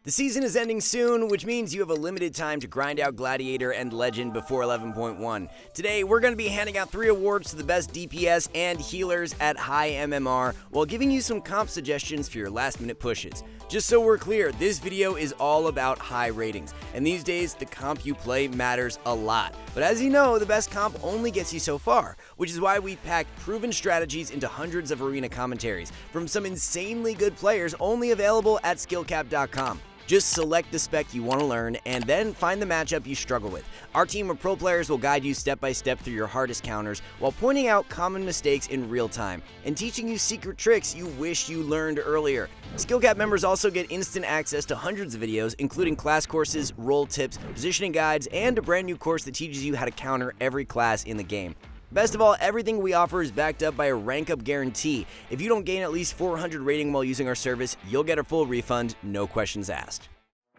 The season is ending soon, which means you have a limited time to grind out Gladiator and Legend before 11.1. Today, we're going to be handing out 3 awards to the best DPS and healers at high MMR, while giving you some comp suggestions for your last-minute pushes. Just so we're clear, this video is all about high ratings, and these days, the comp you play matters a lot. But as you know, the best comp only gets you so far, which is why we packed proven strategies into hundreds of arena commentaries from some insanely good players only available at skillcap.com. Just select the spec you want to learn and then find the matchup you struggle with. Our team of pro players will guide you step by step through your hardest counters while pointing out common mistakes in real time and teaching you secret tricks you wish you learned earlier. SkillCap members also get instant access to hundreds of videos, including class courses, role tips, positioning guides, and a brand new course that teaches you how to counter every class in the game. Best of all, everything we offer is backed up by a rank up guarantee. If you don't gain at least 400 rating while using our service, you'll get a full refund, no questions asked.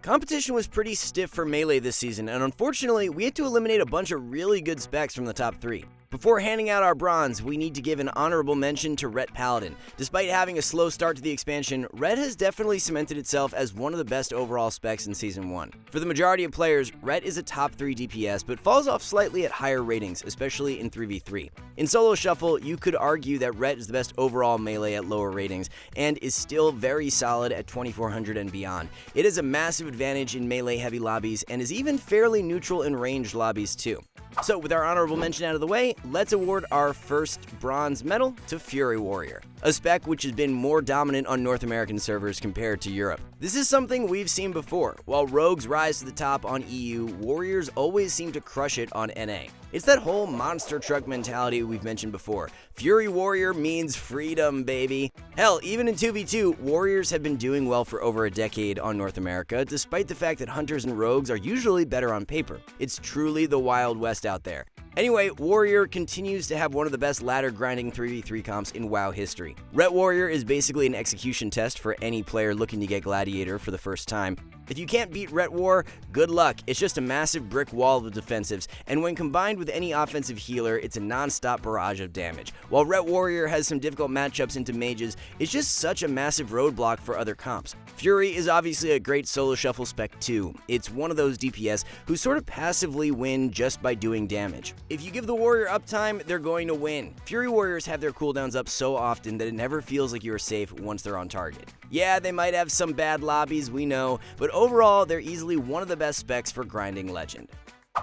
Competition was pretty stiff for Melee this season, and unfortunately, we had to eliminate a bunch of really good specs from the top 3. Before handing out our bronze, we need to give an honorable mention to Ret Paladin. Despite having a slow start to the expansion, Ret has definitely cemented itself as one of the best overall specs in Season 1. For the majority of players, Ret is a top 3 DPS, but falls off slightly at higher ratings, especially in 3v3. In Solo Shuffle, you could argue that Ret is the best overall melee at lower ratings, and is still very solid at 2400 and beyond. It is a massive advantage in melee-heavy lobbies, and is even fairly neutral in ranged lobbies too. So with our honorable mention out of the way, let's award our first bronze medal to Fury Warrior, a spec which has been more dominant on North American servers compared to Europe. This is something we've seen before. While rogues rise to the top on EU, warriors always seem to crush it on NA. It's that whole monster truck mentality we've mentioned before. Fury Warrior means freedom, baby. Hell, even in 2v2, warriors have been doing well for over a decade on North America, despite the fact that hunters and rogues are usually better on paper. It's truly the Wild West out there. Anyway, Warrior continues to have one of the best ladder grinding 3v3 comps in WoW history. Ret Warrior is basically an execution test for any player looking to get Gladiator for the first time. If you can't beat Ret War, good luck. It's just a massive brick wall of defensives, and when combined with any offensive healer, it's a non-stop barrage of damage. While Ret Warrior has some difficult matchups into mages, it's just such a massive roadblock for other comps. Fury is obviously a great solo shuffle spec too. It's one of those DPS who sort of passively win just by doing damage. If you give the warrior uptime, they're going to win. Fury warriors have their cooldowns up so often that it never feels like you are safe once they're on target. Yeah, they might have some bad lobbies, we know, but overall, they're easily one of the best specs for grinding Legend.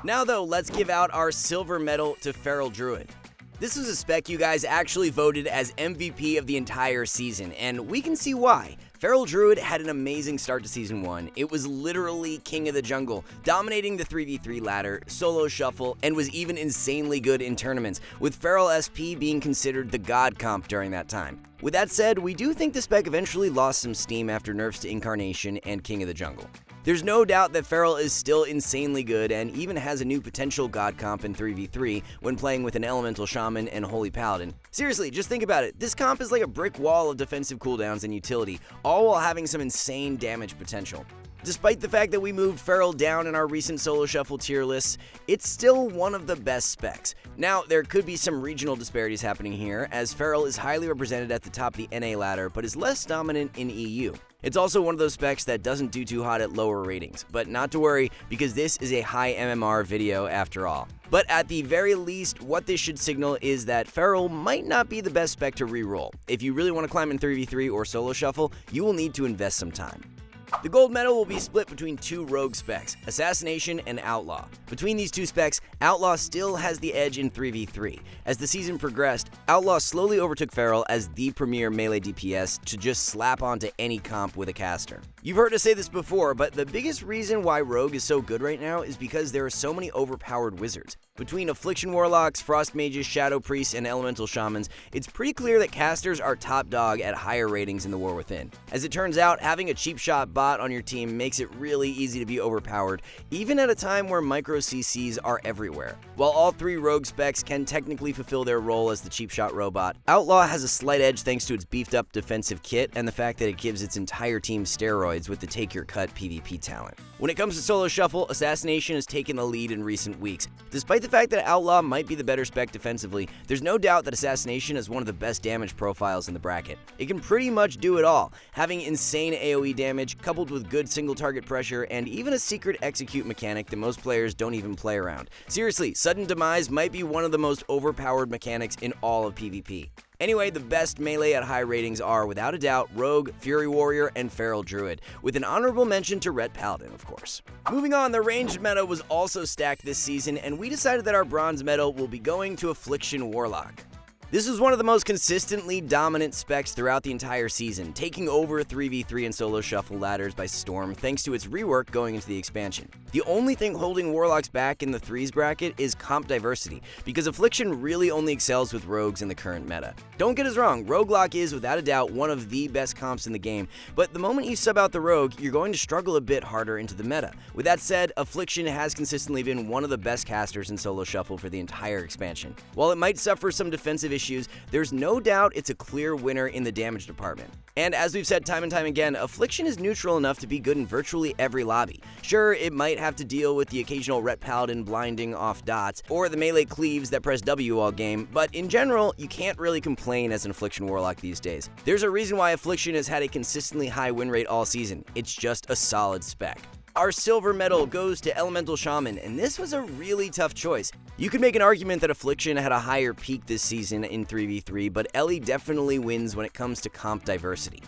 Now though, let's give out our silver medal to Feral Druid. This was a spec you guys actually voted as MVP of the entire season, and we can see why. Feral Druid had an amazing start to Season 1. It was literally king of the jungle, dominating the 3v3 ladder, solo shuffle, and was even insanely good in tournaments, with Feral SP being considered the god comp during that time. With that said, we do think the spec eventually lost some steam after nerfs to Incarnation and King of the Jungle. There's no doubt that Feral is still insanely good and even has a new potential god comp in 3v3 when playing with an Elemental Shaman and Holy Paladin. Seriously, just think about it. This comp is like a brick wall of defensive cooldowns and utility, all while having some insane damage potential. Despite the fact that we moved Feral down in our recent solo shuffle tier lists, it's still one of the best specs. Now, there could be some regional disparities happening here, as Feral is highly represented at the top of the NA ladder, but is less dominant in EU. It's also one of those specs that doesn't do too hot at lower ratings, but not to worry, because this is a high MMR video after all. But at the very least, what this should signal is that Feral might not be the best spec to reroll. If you really want to climb in 3v3 or solo shuffle, you will need to invest some time. The gold medal will be split between 2 rogue specs, Assassination and Outlaw. Between these 2 specs, Outlaw still has the edge in 3v3. As the season progressed, Outlaw slowly overtook Feral as the premier melee DPS to just slap onto any comp with a caster. You've heard us say this before, but the biggest reason why Rogue is so good right now is because there are so many overpowered wizards. Between Affliction Warlocks, Frost Mages, Shadow Priests, and Elemental Shamans, it's pretty clear that casters are top dog at higher ratings in the War Within. As it turns out, having a cheap shot bot on your team makes it really easy to be overpowered, even at a time where micro CCs are everywhere. While all 3 rogue specs can technically fulfill their role as the cheap shot robot, Outlaw has a slight edge thanks to its beefed up defensive kit and the fact that it gives its entire team steroids with the take your cut PvP talent. When it comes to solo shuffle, Assassination has taken the lead in recent weeks. Despite Despite the fact that Outlaw might be the better spec defensively, there's no doubt that Assassination is one of the best damage profiles in the bracket. It can pretty much do it all, having insane AoE damage coupled with good single target pressure and even a secret execute mechanic that most players don't even play around. Seriously, Sudden Demise might be one of the most overpowered mechanics in all of PvP. Anyway, the best melee at high ratings are, without a doubt, Rogue, Fury Warrior, and Feral Druid, with an honorable mention to Ret Paladin, of course. Moving on, the ranged meta was also stacked this season, and we decided that our bronze medal will be going to Affliction Warlock. This was one of the most consistently dominant specs throughout the entire season, taking over 3v3 and solo shuffle ladders by storm thanks to its rework going into the expansion. The only thing holding Warlocks back in the 3s bracket is comp diversity, because Affliction really only excels with rogues in the current meta. Don't get us wrong, Roguelock is without a doubt one of the best comps in the game, but the moment you sub out the rogue, you're going to struggle a bit harder into the meta. With that said, Affliction has consistently been one of the best casters in solo shuffle for the entire expansion. While it might suffer some defensive issues, there's no doubt it's a clear winner in the damage department. And as we've said time and time again, Affliction is neutral enough to be good in virtually every lobby. Sure, it might have to deal with the occasional Ret Paladin blinding off dots, or the melee cleaves that press W all game, but in general, you can't really complain as an Affliction Warlock these days. There's a reason why Affliction has had a consistently high win rate all season. It's just a solid spec. Our silver medal goes to Elemental Shaman, and this was a really tough choice. You could make an argument that Affliction had a higher peak this season in 3v3, but Ellie definitely wins when it comes to comp diversity.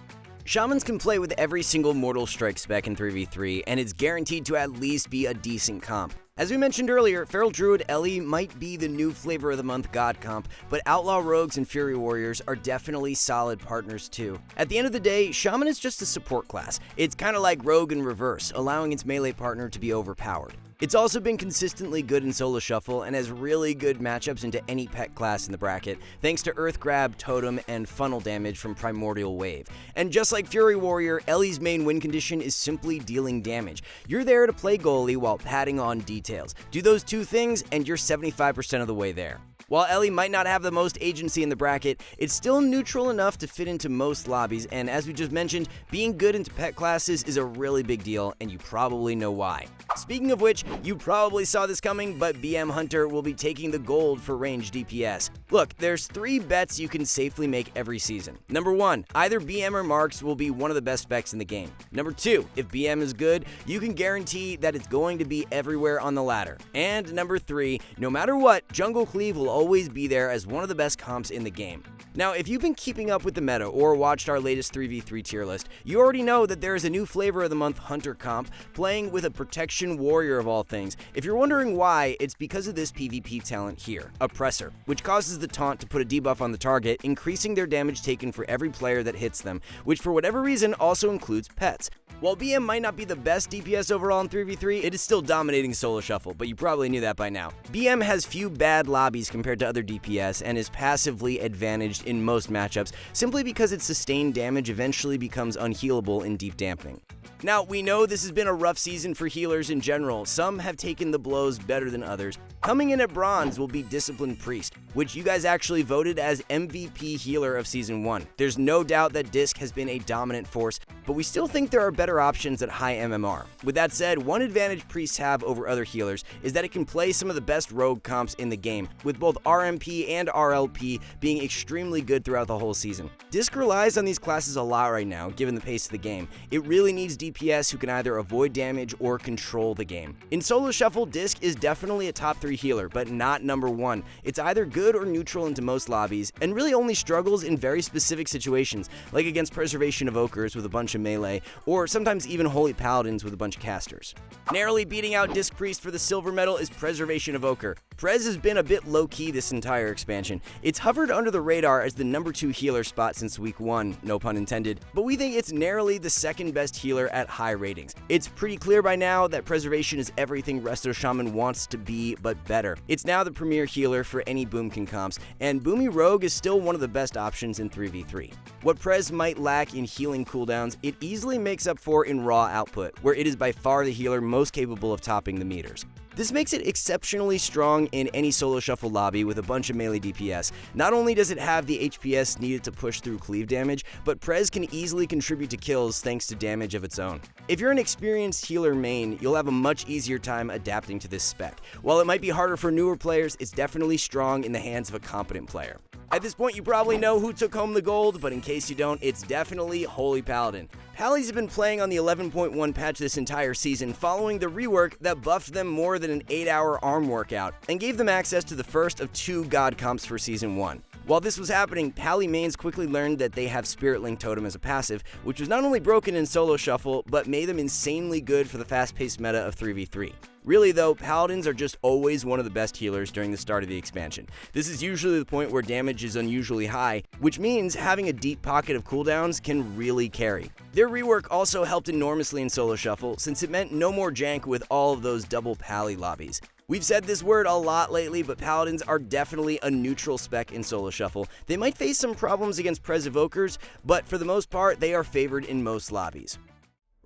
Shamans can play with every single Mortal Strike spec in 3v3, and it's guaranteed to at least be a decent comp. As we mentioned earlier, Feral Druid Ellie might be the new flavor of the month god comp, but Outlaw Rogues and Fury Warriors are definitely solid partners too. At the end of the day, Shaman is just a support class. It's kind of like Rogue in reverse, allowing its melee partner to be overpowered. It's also been consistently good in solo shuffle and has really good matchups into any pet class in the bracket, thanks to Earth Grab, Totem, and funnel damage from Primordial Wave. And just like Fury Warrior, Ellie's main win condition is simply dealing damage. You're there to play goalie while padding on details. Do those two things and you're 75% of the way there. While Ellie might not have the most agency in the bracket, it's still neutral enough to fit into most lobbies, and as we just mentioned, being good into pet classes is a really big deal, and you probably know why. Speaking of which, you probably saw this coming, but BM Hunter will be taking the gold for Ranged DPS. Look, there's 3 bets you can safely make every season. Number 1, either BM or Marks will be one of the best specs in the game. Number 2, if BM is good, you can guarantee that it's going to be everywhere on the ladder. And number 3, no matter what, Jungle Cleave will always be there as one of the best comps in the game. Now, if you've been keeping up with the meta or watched our latest 3v3 tier list, you already know that there is a new flavor of the month Hunter comp, playing with a Protection Warrior of all things. If you're wondering why, it's because of this PvP talent here, Oppressor, which causes the taunt to put a debuff on the target, increasing their damage taken for every player that hits them, which for whatever reason also includes pets. While BM might not be the best DPS overall in 3v3, it is still dominating solo shuffle, but you probably knew that by now. BM has few bad lobbies compared to other DPS and is passively advantaged in most matchups simply because its sustained damage eventually becomes unhealable in deep dampening. Now, we know this has been a rough season for healers in general. Some have taken the blows better than others. Coming in at bronze will be Disciplined Priest, which you guys actually voted as MVP healer of Season 1. There's no doubt that Disc has been a dominant force, but we still think there are better options at high MMR. With that said, one advantage Priests have over other healers is that it can play some of the best rogue comps in the game, with both RMP and RLP being extremely good throughout the whole season. Disc relies on these classes a lot right now, given the pace of the game. It really needs DPS who can either avoid damage or control the game. In solo shuffle, Disc is definitely a top 3 healer, but not number 1. It's either good or neutral into most lobbies, and really only struggles in very specific situations, like against Preservation Evokers with a bunch of melee, or sometimes even Holy Paladins with a bunch of casters. Narrowly beating out Disc Priest for the silver medal is Preservation Evoker. Prez has been a bit low-key this entire expansion. It's hovered under the radar as the number 2 healer spot since week 1, no pun intended, but we think it's narrowly the second best healer at high ratings. It's pretty clear by now that Preservation is everything Resto Shaman wants to be, but better. It's now the premier healer for any Boomkin comps, and Boomy Rogue is still one of the best options in 3v3. What Prez might lack in healing cooldowns, it easily makes up for in raw output, where it is by far the healer most capable of topping the meters. This makes it exceptionally strong in any solo shuffle lobby with a bunch of melee DPS. Not only does it have the HPS needed to push through cleave damage, but Prez can easily contribute to kills thanks to damage of its own. If you're an experienced healer main, you'll have a much easier time adapting to this spec. While it might be harder for newer players, it's definitely strong in the hands of a competent player. At this point, you probably know who took home the gold, but in case you don't, it's definitely Holy Paladin. Pallies have been playing on the 11.1 patch this entire season, following the rework that buffed them more than an 8-hour arm workout, and gave them access to the first of 2 god comps for Season 1. While this was happening, Pally mains quickly learned that they have Spirit Link Totem as a passive, which was not only broken in solo shuffle, but made them insanely good for the fast-paced meta of 3v3. Really though, Paladins are just always one of the best healers during the start of the expansion. This is usually the point where damage is unusually high, which means having a deep pocket of cooldowns can really carry. Their rework also helped enormously in solo shuffle, since it meant no more jank with all of those double Pally lobbies. We've said this word a lot lately, but Paladins are definitely a neutral spec in solo shuffle. They might face some problems against Prez Evokers, but for the most part, they are favored in most lobbies.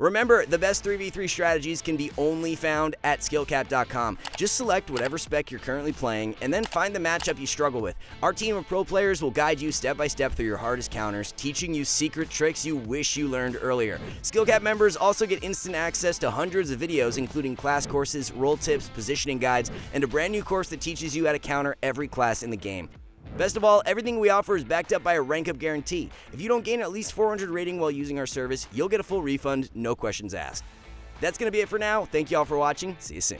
Remember, the best 3v3 strategies can be only found at skillcap.com. Just select whatever spec you're currently playing, and then find the matchup you struggle with. Our team of pro players will guide you step by step through your hardest counters, teaching you secret tricks you wish you learned earlier. Skillcap members also get instant access to hundreds of videos, including class courses, role tips, positioning guides, and a brand new course that teaches you how to counter every class in the game. Best of all, everything we offer is backed up by a rank up guarantee. If you don't gain at least 400 rating while using our service, you'll get a full refund, no questions asked. That's going to be it for now. Thank you all for watching. See you soon.